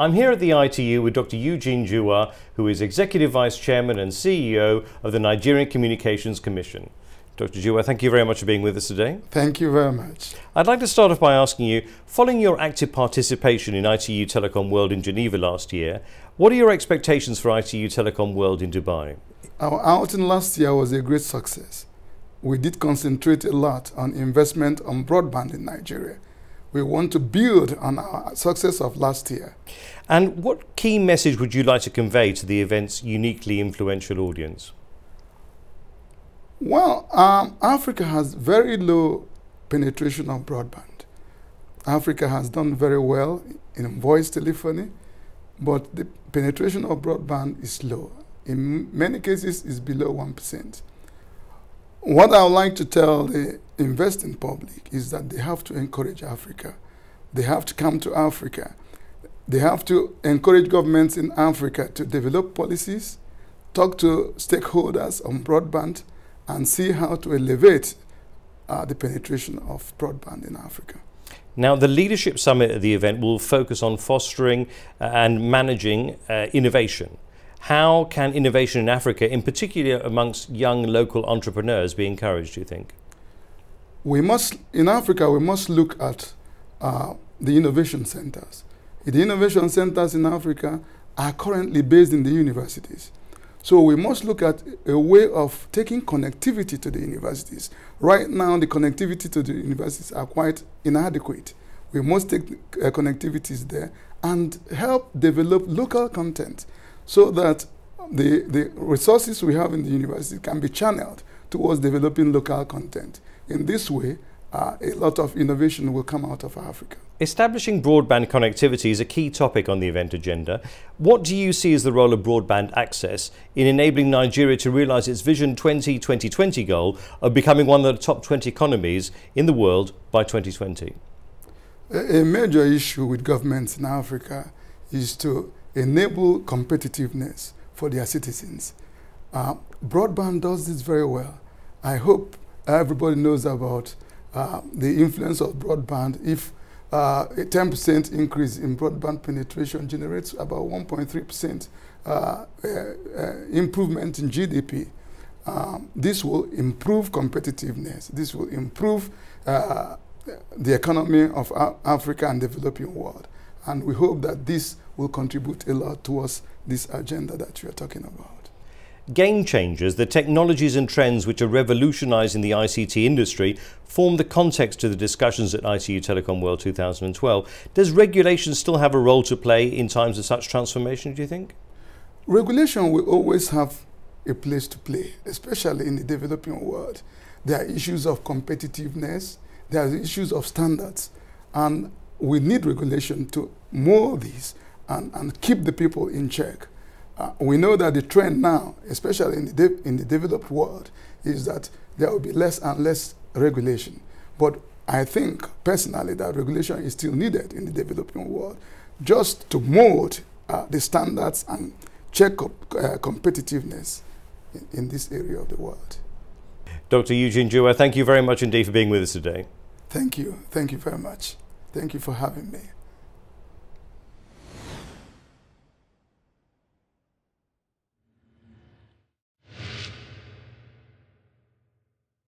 I'm here at the ITU with Dr. Eugene Juwah, who is Executive Vice Chairman and CEO of the Nigerian Communications Commission. Dr. Juwah, thank you very much for being with us today. Thank you very much. I'd like to start off by asking you, following your active participation in ITU Telecom World in Geneva last year, what are your expectations for ITU Telecom World in Dubai? Our outing last year was a great success. We did concentrate a lot on investment on broadband in Nigeria. We want to build on our success of last year. And what key message would you like to convey to the event's uniquely influential audience? Well, Africa has very low penetration of broadband. Africa has done very well in voice telephony, but the penetration of broadband is low. In many cases, it's below 1%. What I would like to tell the investing public is that they have to encourage Africa. They have to come to Africa. They have to encourage governments in Africa to develop policies, talk to stakeholders on broadband, and see how to elevate the penetration of broadband in Africa. Now, the Leadership Summit at the event will focus on fostering and managing innovation. How can innovation in Africa, in particular amongst young local entrepreneurs, be encouraged, do you think? In Africa, we must look at the innovation centers. The innovation centers in Africa are currently based in the universities. So we must look at a way of taking connectivity to the universities. Right now, the connectivity to the universities are quite inadequate. We must take connectivities there and help develop local content so that the resources we have in the university can be channeled towards developing local content. In this way, a lot of innovation will come out of Africa. Establishing broadband connectivity is a key topic on the event agenda. What do you see as the role of broadband access in enabling Nigeria to realise its Vision 2020 goal of becoming one of the top 20 economies in the world by 2020? A major issue with governments in Africa is to enable competitiveness for their citizens. Broadband does this very well. I hope everybody knows about the influence of broadband. If a 10% increase in broadband penetration generates about 1.3% improvement in GDP, this will improve competitiveness. This will improve the economy of Africa and developing world. And we hope that this will contribute a lot towards this agenda that we are talking about. Game changers, the technologies and trends which are revolutionising the ICT industry, form the context to the discussions at ITU Telecom World 2012. Does regulation still have a role to play in times of such transformation, do you think? Regulation will always have a place to play, especially in the developing world. There are issues of competitiveness, there are issues of standards, and we need regulation to mold these and keep the people in check. We know that the trend now, especially in the developed world, is that there will be less and less regulation. But I think, personally, that regulation is still needed in the developing world, just to mold the standards and check competitiveness in this area of the world. Dr. Eugene Juwah, thank you very much indeed for being with us today. Thank you. Thank you very much. Thank you for having me.